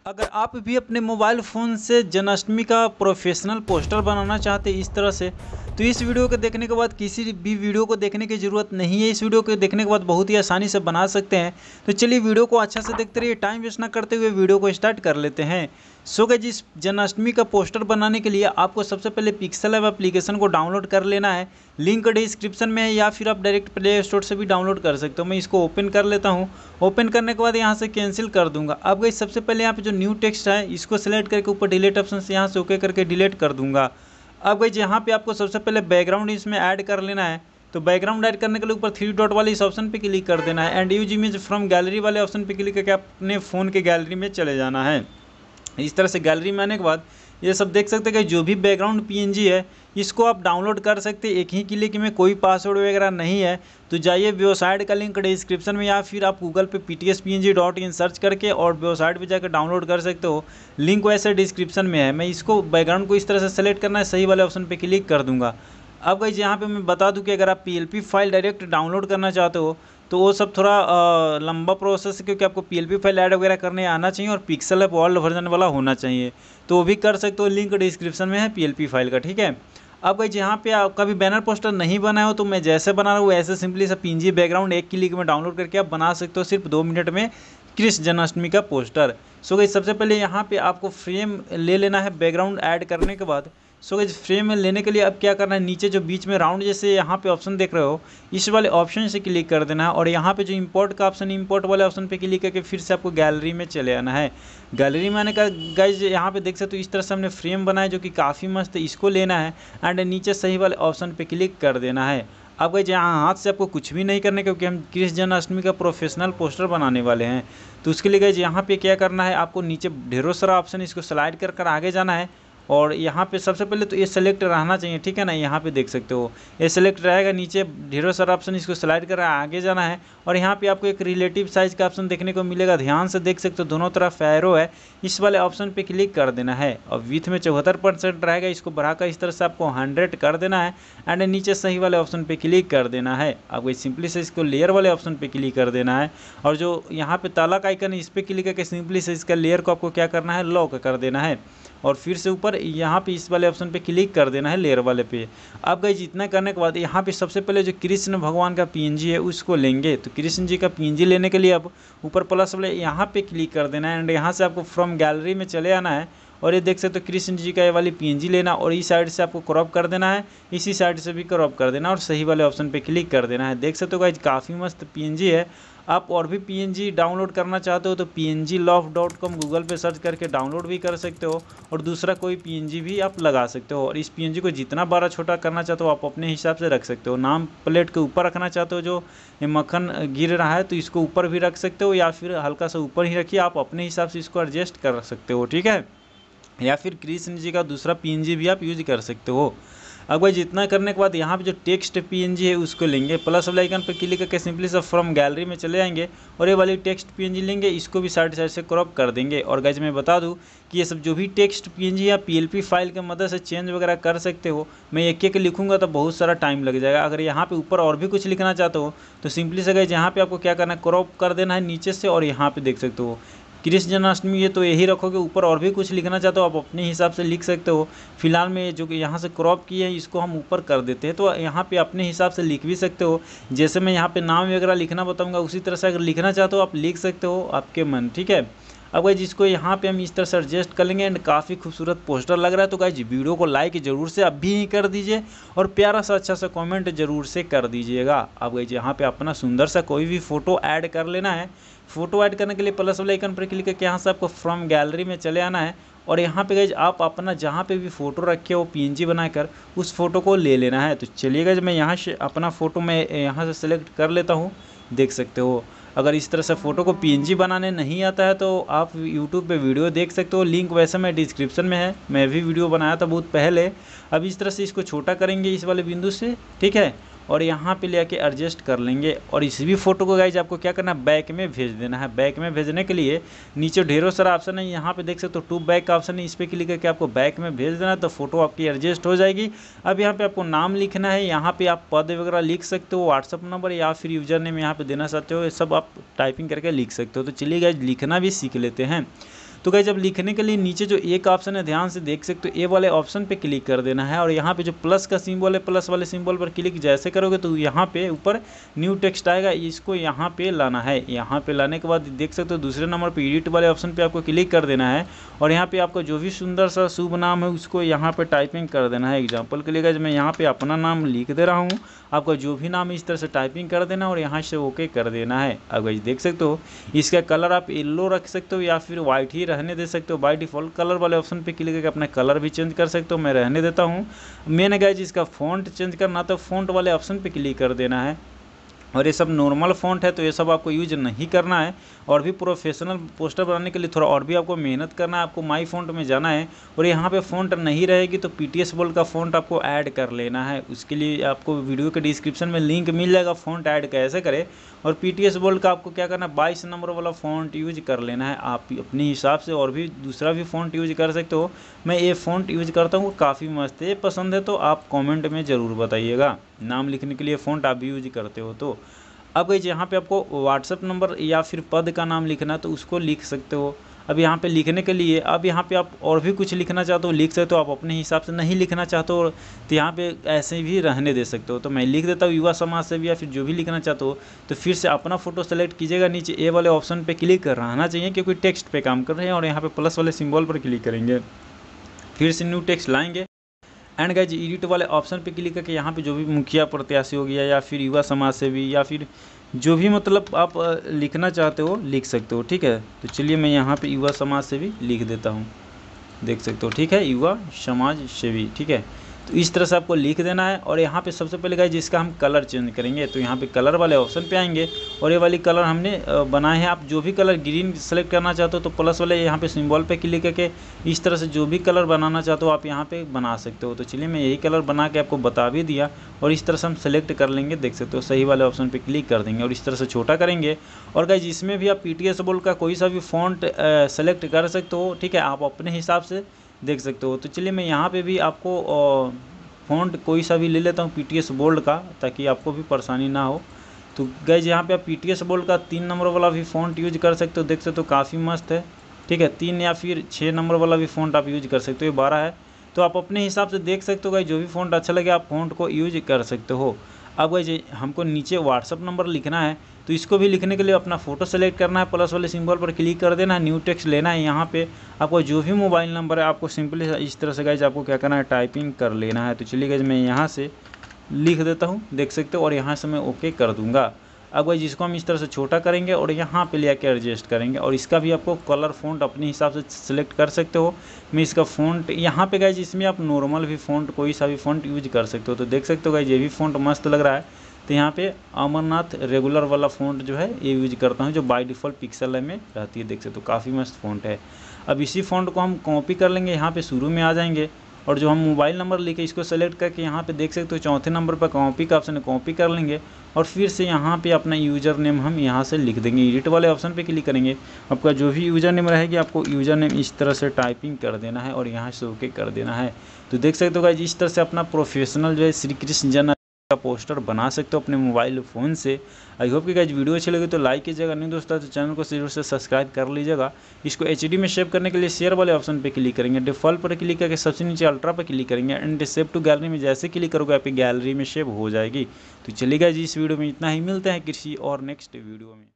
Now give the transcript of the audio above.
अगर आप भी अपने मोबाइल फ़ोन से जन्माष्टमी का प्रोफेशनल पोस्टर बनाना चाहते हैं इस तरह से, तो इस वीडियो को देखने के बाद किसी भी वीडियो को देखने की ज़रूरत नहीं है। इस वीडियो को देखने के बाद बहुत ही आसानी से बना सकते हैं। तो चलिए वीडियो को अच्छा से देखते रहिए, टाइम वेस्ट ना करते हुए वीडियो को स्टार्ट कर लेते हैं। सो गाइस, इस जन्माष्टमी का पोस्टर बनाने के लिए आपको सबसे पहले पिक्सेल ऐप एप्लीकेशन को डाउनलोड कर लेना है। लिंक डिस्क्रिप्शन में है या फिर आप डायरेक्ट प्ले स्टोर से भी डाउनलोड कर सकते हो। मैं इसको ओपन कर लेता हूँ। ओपन करने के बाद यहाँ से कैंसिल कर दूंगा। अब गाइस, सबसे पहले यहाँ पे जो न्यू टेक्स्ट है इसको सेलेक्ट करके ऊपर डिलीट ऑप्शन से यहाँ से ओके करके डिलीट कर दूंगा। अब गाइस, यहाँ पे आपको सबसे पहले बैकग्राउंड इसमें ऐड कर लेना है। तो बैकग्राउंड ऐड करने के लिए ऊपर 3 डॉट वाले इस ऑप्शन पे क्लिक कर देना है and use image from gallery वाले ऑप्शन पे क्लिक करके अपने फ़ोन के गैलरी में चले जाना है। इस तरह से गैलरी में आने के बाद ये सब देख सकते हैं कि जो भी बैकग्राउंड पीएनजी है इसको आप डाउनलोड कर सकते हैं एक ही क्लिक में, कोई पासवर्ड वगैरह नहीं है। तो जाइए वेबसाइट का लिंक डिस्क्रिप्शन में या फिर आप गूगल पे ptspng.in सर्च करके और वेबसाइट पे जाकर डाउनलोड कर सकते हो। लिंक वैसे डिस्क्रिप्शन में है। मैं इसको बैकग्राउंड को इस तरह से सेलेक्ट करना है, सही वाले ऑप्शन पर क्लिक कर दूँगा। अब गाइस, यहाँ पे मैं बता दूं कि अगर आप PLP फाइल डायरेक्ट डाउनलोड करना चाहते हो तो वो सब थोड़ा लंबा प्रोसेस है, क्योंकि आपको PLP फाइल ऐड वगैरह करने आना चाहिए और पिक्सल ऐप वर्ल्ड वर्जन वाला होना चाहिए। तो वो भी कर सकते हो, लिंक डिस्क्रिप्शन में है PLP फाइल का, ठीक है। अब गाइस, यहाँ पे आपका भी बैनर पोस्टर नहीं बनाया हो तो मैं जैसे बना रहा हूँ ऐसे सिंपली सा PNG बैकग्राउंड एक क्लिक में डाउनलोड करके आप बना सकते हो सिर्फ 2 मिनट में कृष्ण जन्माष्टमी का पोस्टर। सो गाइस, सबसे पहले यहाँ पे आपको फ्रेम ले लेना है बैकग्राउंड ऐड करने के बाद। सो गाइस, फ्रेम में लेने के लिए अब क्या करना है, नीचे जो बीच में राउंड जैसे यहाँ पे ऑप्शन देख रहे हो इस वाले ऑप्शन से क्लिक कर देना है और यहाँ पे जो इंपोर्ट का ऑप्शन, इंपोर्ट वाले ऑप्शन पे क्लिक करके फिर से आपको गैलरी में चले आना है। गैलरी में आने का गाइस, यहाँ पे देख सकते हो इस तरह से हमने फ्रेम बनाया जो कि काफ़ी मस्त है। इसको लेना है एंड नीचे सही वाले ऑप्शन पे क्लिक कर देना है। अब गाइस, यहाँ हाथ से आपको कुछ भी नहीं करना है क्योंकि हम कृष्ण जन्माष्टमी का प्रोफेशनल पोस्टर बनाने वाले हैं। तो उसके लिए गाइस, यहाँ पे क्या करना है, आपको नीचे ढेरों सारा ऑप्शन इसको स्लाइड कर आगे जाना है और यहाँ पे सबसे पहले तो ये सेलेक्ट रहना चाहिए, ठीक है ना। यहाँ पे देख सकते हो ये सेलेक्ट रहेगा, नीचे ढेरों सारा ऑप्शन इसको स्लाइड कर आगे जाना है और यहाँ पे आपको एक रिलेटिव साइज़ का ऑप्शन देखने को मिलेगा। ध्यान से देख सकते हो दोनों तरफ एरो है, इस वाले ऑप्शन पे क्लिक कर देना है और विथ में 74% रहेगा, इसको बढ़ाकर इस तरह से आपको 100 कर देना है एंड नीचे सही वाले ऑप्शन पे क्लिक कर देना है। आपको सिंपली से इसको लेयर वाले ऑप्शन पे क्लिक कर देना है और जो यहाँ पे ताला का आइकन है इस पर क्लिक करके सिंपली से इसका लेयर को आपको क्या करना है, लॉक कर देना है और फिर से ऊपर यहाँ पे इस वाले ऑप्शन पे क्लिक कर देना है लेयर वाले पे। अब गाइस, इतना करने के बाद यहाँ पे सबसे पहले जो कृष्ण भगवान का PNG है उसको लेंगे। तो कृष्ण जी का PNG लेने के लिए अब ऊपर प्लस वाले यहाँ पे क्लिक कर देना है एंड यहाँ से आपको फ्रॉम गैलरी में चले आना है और ये देख सकते हो कृष्ण जी का ये वाली PNG लेना और इस साइड से आपको क्रॉप कर देना है, इसी साइड से भी क्रॉप कर देना और सही वाले ऑप्शन पे क्लिक कर देना है। देख सकते हो गाइस, काफ़ी मस्त PNG है। आप और भी PNG डाउनलोड करना चाहते हो तो pngloft.com गूगल पे सर्च करके डाउनलोड भी कर सकते हो और दूसरा कोई PNG भी आप लगा सकते हो और इस PNG को जितना बड़ा छोटा करना चाहते हो आप अपने हिसाब से रख सकते हो। नाम प्लेट के ऊपर रखना चाहते हो, जो ये मक्खन गिर रहा है तो इसको ऊपर भी रख सकते हो या फिर हल्का सा ऊपर ही रखिए, आप अपने हिसाब से इसको एडजस्ट कर सकते हो, ठीक है। या फिर कृष्ण जी का दूसरा PNG भी आप यूज कर सकते हो। अब भाई, जितना करने के बाद यहाँ पे जो टेक्स्ट PNG है उसको लेंगे, प्लस वाले आइकन पर क्लिक करके सिंपली से फ्रॉम गैलरी में चले जाएंगे और ये वाली टेक्स्ट PNG लेंगे, इसको भी साइड से क्रॉप कर देंगे। और गाइस, मैं बता दूं कि ये सब जो भी टेक्स्ट PNG या PLP फाइल के मदद से चेंज वगैरह कर सकते हो। मैं एक लिखूंगा तो बहुत सारा टाइम लग जाएगा। अगर यहाँ पे ऊपर और भी कुछ लिखना चाहते हो तो सिंपली से गाइस, यहाँ पे आपको क्या करना है, क्रॉप कर देना है नीचे से और यहाँ पे देख सकते हो कृष्ण जन्माष्टमी है तो यही रखोगे। ऊपर और भी कुछ लिखना चाहते हो आप अपने हिसाब से लिख सकते हो। फिलहाल में जो कि यहाँ से क्रॉप किए हैं इसको हम ऊपर कर देते हैं, तो यहाँ पे अपने हिसाब से लिख भी सकते हो। जैसे मैं यहाँ पे नाम वगैरह लिखना बताऊँगा उसी तरह से अगर लिखना चाहते हो आप लिख सकते हो, आपके मन, ठीक है। अब गाइस, जिसको यहाँ पे हम इस तरह से एडजस्ट कर लेंगे एंड काफ़ी खूबसूरत पोस्टर लग रहा है। तो गाइस, वीडियो को लाइक जरूर से अभी ही कर दीजिए और प्यारा सा अच्छा सा कमेंट जरूर से कर दीजिएगा। अब गाइस, यहाँ पे अपना सुंदर सा कोई भी फोटो ऐड कर लेना है। फोटो ऐड करने के लिए प्लस वाले आइकन पर क्लिक करके यहाँ से आपको फ्रॉम गैलरी में चले आना है और यहाँ पे गाइस, आप अपना जहाँ पे भी फ़ोटो रखे हो PNG बनाकर उस फोटो को ले लेना है। तो चलिए गाइस, मैं यहाँ से अपना फ़ोटो मैं यहाँ से सेलेक्ट कर लेता हूँ। देख सकते हो अगर इस तरह से फ़ोटो को PNG बनाने नहीं आता है तो आप YouTube पे वीडियो देख सकते हो, लिंक वैसे मैं डिस्क्रिप्शन में है। मैं भी वीडियो बनाया था बहुत पहले। अब इस तरह से इसको छोटा करेंगे इस वाले बिंदु से, ठीक है, और यहाँ पे लेके एडजस्ट कर लेंगे और इस भी फोटो को गाइज आपको क्या करना है, बैक में भेज देना है। बैक में भेजने के लिए नीचे ढेरों सारा ऑप्शन है, यहाँ पे देख सकते हो टू बैक का ऑप्शन है, इस पर क्लिक करके आपको बैक में भेज देना है तो फोटो आपकी एडजस्ट हो जाएगी। अब यहाँ पे आपको नाम लिखना है, यहाँ पे आप पद वगैरह लिख सकते हो, व्हाट्सअप नंबर या फिर यूजर नेम यहाँ पे देना चाहते हो, ये सब आप टाइपिंग करके लिख सकते हो। तो चलिए गाइज लिखना भी सीख लेते हैं। तो गाइज अब लिखने के लिए नीचे जो एक ऑप्शन है ध्यान से देख सकते हो, ए वाले ऑप्शन पे क्लिक कर देना है और यहाँ पे जो प्लस का सिंबल है, प्लस वाले सिंबल पर क्लिक जैसे करोगे तो यहाँ पे ऊपर न्यू टेक्स्ट आएगा, इसको यहाँ पे लाना है। यहाँ पे लाने के बाद देख सकते हो दूसरे नंबर पे एडिट वाले ऑप्शन पे आपको क्लिक कर देना है और यहाँ पे आपको जो भी सुंदर सा शुभ नाम है उसको यहाँ पे टाइपिंग कर देना है। एग्जाम्पल के लिए गाइज मैं यहाँ पे अपना नाम लिख दे रहा हूँ, आपका जो भी नाम है इस तरह से टाइपिंग कर देना और यहाँ से ओके कर देना है। अब गाइज देख सकते हो इसका कलर आप येलो रख सकते हो या फिर व्हाइट ही रहने दे सकते हो। बाय डिफ़ॉल्ट कलर वाले ऑप्शन पे क्लिक करके अपना कलर भी चेंज कर सकते हो, मैं रहने देता हूँ। मैंने गाइज इसका फ़ॉन्ट चेंज करना तो फ़ॉन्ट वाले ऑप्शन पे क्लिक कर देना है और ये सब नॉर्मल फ़ॉन्ट है तो ये सब आपको यूज नहीं करना है। और भी प्रोफेशनल पोस्टर बनाने के लिए थोड़ा और भी आपको मेहनत करना है, आपको माई फ़ॉन्ट में जाना है और यहाँ पे फ़ॉन्ट नहीं रहेगी तो पीटीएस बोल्ड का फ़ॉन्ट आपको ऐड कर लेना है। उसके लिए आपको वीडियो के डिस्क्रिप्शन में लिंक मिल जाएगा फ़ॉन्ट ऐड कैसे करें। और पीटीएस बोल्ड का आपको क्या करना है 22 नंबर वाला फ़ॉन्ट यूज कर लेना है। आप अपने हिसाब से और भी दूसरा भी फ़ॉन्ट यूज कर सकते हो, मैं ये फ़ॉन्ट यूज करता हूँ, काफ़ी मस्त है। पसंद है तो आप कॉमेंट में ज़रूर बताइएगा, नाम लिखने के लिए फ़ॉन्ट आप भी यूज करते हो तो। अब गाइज यहाँ पे आपको व्हाट्सएप नंबर या फिर पद का नाम लिखना है तो उसको लिख सकते हो। अब यहाँ पे लिखने के लिए अब यहाँ पे आप और भी कुछ लिखना चाहते हो लिख सकते हो, आप अपने हिसाब से नहीं लिखना चाहते हो तो यहाँ पे ऐसे भी रहने दे सकते हो। तो मैं लिख देता हूँ युवा समाज सेवी या फिर जो भी लिखना चाहते हो। तो फिर से अपना फ़ोटो सेलेक्ट कीजिएगा, नीचे ए वाले ऑप्शन पर क्लिक कर रहना चाहिए क्योंकि टेक्स्ट पे काम कर रहे हैं और यहाँ पे प्लस वाले सिम्बॉल पर क्लिक करेंगे, फिर से न्यू टेक्स्ट लाएंगे एंड गाइज एडिट वाले ऑप्शन पे क्लिक करके यहाँ पे जो भी मुखिया प्रत्याशी हो गया या फिर युवा समाज सेवी या फिर जो भी मतलब आप लिखना चाहते हो लिख सकते हो, ठीक है। तो चलिए मैं यहाँ पे युवा समाज सेवी लिख देता हूँ, देख सकते हो, ठीक है, युवा समाज सेवी, ठीक है। तो इस तरह से आपको लिख देना है और यहाँ पे सबसे पहले गाइज जिसका हम कलर चेंज करेंगे तो यहाँ पे कलर वाले ऑप्शन पे आएंगे और ये वाली कलर हमने बनाए हैं। आप जो भी कलर ग्रीन सेलेक्ट करना चाहते हो तो प्लस वाले यहाँ पे सिंबल पे क्लिक करके इस तरह से जो भी कलर बनाना चाहते हो आप यहाँ पे बना सकते हो। तो चलिए मैं यही कलर बना के आपको बता भी दिया और इस तरह से हम सेलेक्ट कर लेंगे, देख सकते हो, सही वाले ऑप्शन पर क्लिक कर देंगे और इस तरह से छोटा करेंगे। और गाइज इसमें भी आप पीटीएस बोल्ड का कोई सा भी फॉन्ट सेलेक्ट कर सकते हो, ठीक है, आप अपने हिसाब से देख सकते हो। तो चलिए मैं यहाँ पे भी आपको फ़ॉन्ट कोई सा भी ले लेता हूँ पीटीएस बोल्ड का ताकि आपको भी परेशानी ना हो। तो गाइज यहाँ पे आप पीटीएस बोल्ड का 3 नंबर वाला भी फ़ॉन्ट यूज कर सकते हो, देख सकते हो, काफ़ी मस्त है, ठीक है। 3 या फिर 6 नंबर वाला भी फ़ॉन्ट आप यूज कर सकते हो, ये 12 है तो आप अपने हिसाब से देख सकते हो। गाइज जो भी फ़ॉन्ट अच्छा लगे आप फ़ॉन्ट को यूज कर सकते हो। अब गाइज हमको नीचे व्हाट्सअप नंबर लिखना है तो इसको भी लिखने के लिए अपना फ़ोटो सेलेक्ट करना है, प्लस वाले सिंबल पर क्लिक कर देना है, न्यू टेक्स्ट लेना है। यहाँ पे आपको जो भी मोबाइल नंबर है आपको सिंपली इस तरह से गाइज आपको क्या करना है टाइपिंग कर लेना है। तो चलिए गाइज मैं यहाँ से लिख देता हूँ, देख सकते हो, और यहाँ से मैं ओके कर दूँगा। अब गाइज इसको हम इस तरह से छोटा करेंगे और यहाँ पे ले आके एडजस्ट करेंगे और इसका भी आपको कलर फ़ॉन्ट अपने हिसाब से सिलेक्ट कर सकते हो। मैं इसका फ़ॉन्ट यहाँ पे गाइज इसमें आप नॉर्मल भी फ़ॉन्ट कोई सा भी फ़ॉन्ट यूज कर सकते हो। तो देख सकते हो गाइज ये भी फ़ॉन्ट मस्त लग रहा है। तो यहाँ पे अमरनाथ रेगुलर वाला फ़ॉन्ट जो है ये यूज करता हूँ जो बाय डिफ़ॉल्ट पिक्सल में रहती है, देख सकते हो, काफ़ी मस्त फ़ॉन्ट है। अब इसी फ़ॉन्ट को हम कॉपी कर लेंगे, यहाँ पे शुरू में आ जाएंगे और जो हम मोबाइल नंबर लिखे इसको सेलेक्ट करके यहाँ पे देख सकते हो चौथे नंबर पर कॉपी का ऑप्शन है, कॉपी कर लेंगे और फिर से यहाँ पे अपना यूज़र नेम हम यहाँ से लिख देंगे। एडिट वाले ऑप्शन पे क्लिक करेंगे, आपका जो भी यूज़र नेम रहेगी आपको यूज़र नेम इस तरह से टाइपिंग कर देना है और यहाँ से ओके कर देना है। तो देख सकते हो गाइस इस तरह से अपना प्रोफेशनल जो है श्री कृष्ण जन का पोस्टर बना सकते हो अपने मोबाइल फ़ोन से। आई होप कि गाइस वीडियो अच्छी लगी तो लाइक कीजिएगा, नहीं दोस्तों तो चैनल को जरूर से सब्सक्राइब कर लीजिएगा। इसको एचडी में सेव करने के लिए शेयर वाले ऑप्शन पे क्लिक करेंगे, डिफ़ॉल्ट पर क्लिक करके सबसे नीचे अल्ट्रा पर क्लिक करेंगे एंड सेव टू गैलरी में जैसे क्लिक करोगे आपकी गैलरी में सेव हो जाएगी। तो चलिए गाइस इस वीडियो में इतना ही, मिलते हैं किसी और नेक्स्ट वीडियो में।